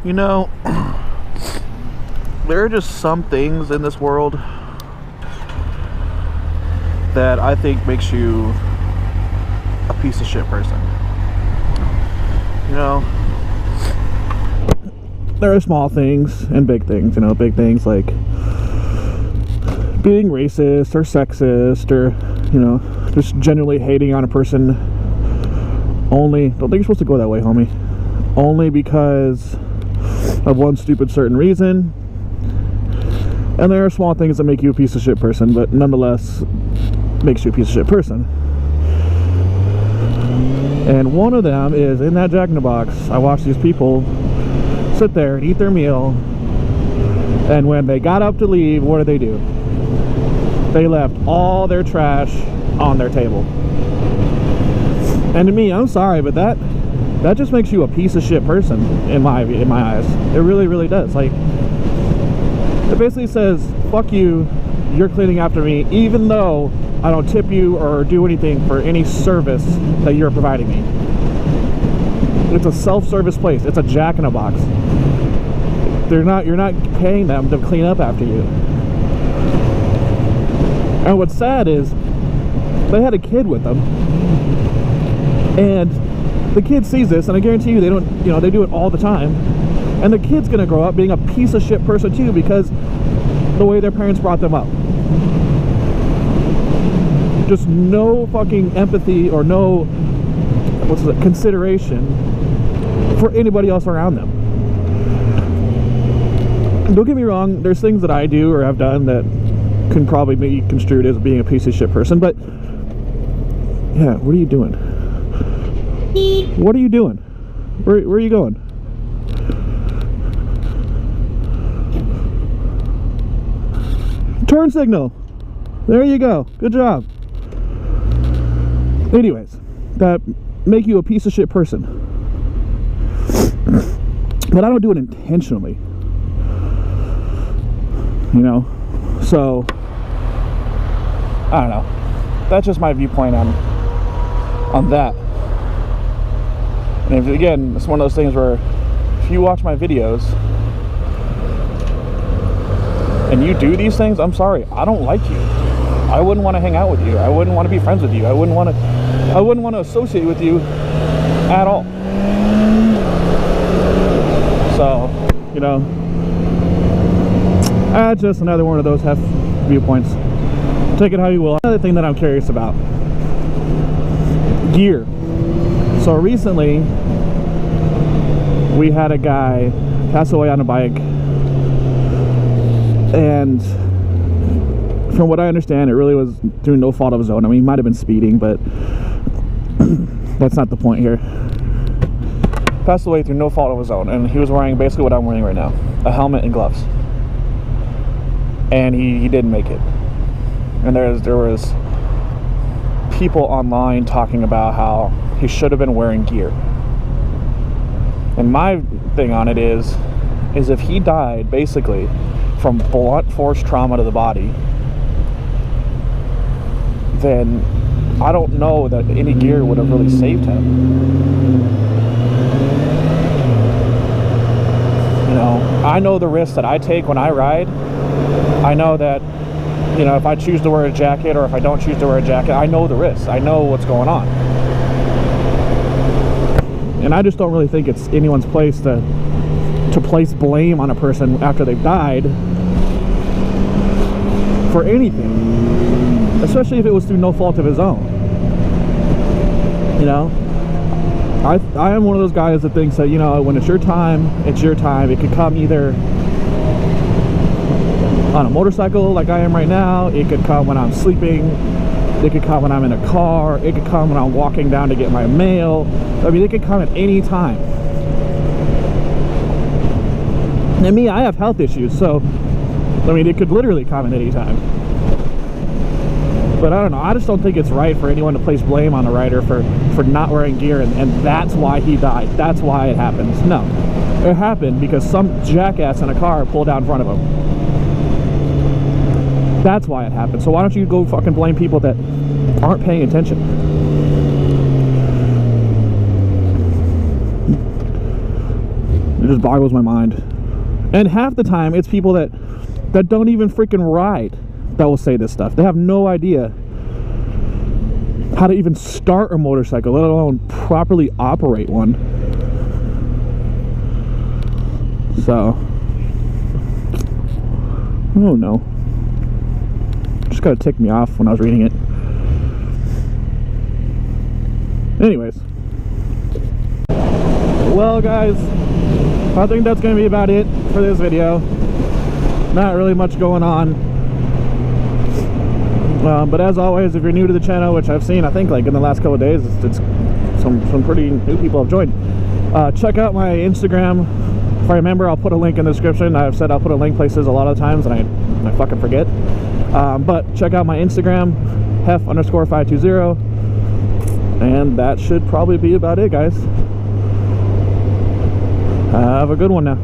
You know, there are just some things in this world that I think makes you a piece of shit person. You know, there are small things and big things. You know, big things like being racist or sexist, or, you know, just generally hating on a person only, don't think you're supposed to go that way, homie, only because of one stupid certain reason. And there are small things that make you a piece of shit person, but nonetheless makes you a piece of shit person. And one of them is, in that Jack in the Box, I watched these people sit there and eat their meal, and when they got up to leave, what did they do? They left all their trash on their table. And to me, I'm sorry, but that just makes you a piece of shit person in my eyes. It really, really does. Like, it basically says, fuck you, you're cleaning after me, even though I don't tip you or do anything for any service that you're providing me. It's a self-service place. It's a Jack in a Box. You're not paying them to clean up after you. And what's sad is they had a kid with them, and the kid sees this, and I guarantee you they don't, you know, they do it all the time, and the kid's gonna grow up being a piece of shit person too, because the way their parents brought them up. Just no fucking empathy or no, what's it, consideration for anybody else around them. Don't get me wrong, there's things that I do or have done that can probably be construed as being a piece of shit person, but yeah, what are you doing? What are you doing? Where are you going? Turn signal. There you go. Good job. Anyways, that make you a piece of shit person. But I don't do it intentionally. You know? So, I don't know. That's just my viewpoint on that. And if, again, it's one of those things where if you watch my videos and you do these things, I'm sorry, I don't like you. I wouldn't want to hang out with you. I wouldn't want to be friends with you. I wouldn't want to associate with you at all. So, you know, just another one of those viewpoints. Take it how you will. Another thing that I'm curious about: gear. So recently, we had a guy pass away on a bike, and from what I understand, it really was through no fault of his own. I mean, he might have been speeding, but that's not the point here. Passed away through no fault of his own, and he was wearing basically what I'm wearing right now, a helmet and gloves. And he didn't make it. And there was people online talking about how he should have been wearing gear. And my thing on it is if he died basically from blunt force trauma to the body, then I don't know that any gear would have really saved him. You know, I know the risks that I take when I ride. I know that, you know, if I choose to wear a jacket or if I don't choose to wear a jacket, I know the risks. I know what's going on. And I just don't really think it's anyone's place to place blame on a person after they've died for anything, especially if it was through no fault of his own. You know, I am one of those guys that thinks that, you know, when it's your time, it's your time. It could come either on a motorcycle like I am right now, it could come when I'm sleeping, it could come when I'm in a car, it could come when I'm walking down to get my mail. I mean, it could come at any time. And me, I have health issues, so I mean, it could literally come at any time. But I don't know, I just don't think it's right for anyone to place blame on a rider for not wearing gear, and that's why he died, that's why it happens. No. It happened because some jackass in a car pulled out in front of him. That's why it happened. So why don't you go fucking blame people that aren't paying attention? It just boggles my mind. And half the time it's people that don't even freaking ride that will say this stuff. They have no idea how to even start a motorcycle, let alone properly operate one. So, I don't know. Just gotta tick me off when I was reading it. Anyways. Well, guys, I think that's gonna be about it for this video. Not really much going on. But as always, if you're new to the channel, which I've seen, I think like in the last couple of days, it's some pretty new people have joined. Check out my Instagram. If I remember, I'll put a link in the description. I've said I'll put a link places a lot of times, and I fucking forget. But check out my Instagram, hef_520, and that should probably be about it, guys. Have a good one now.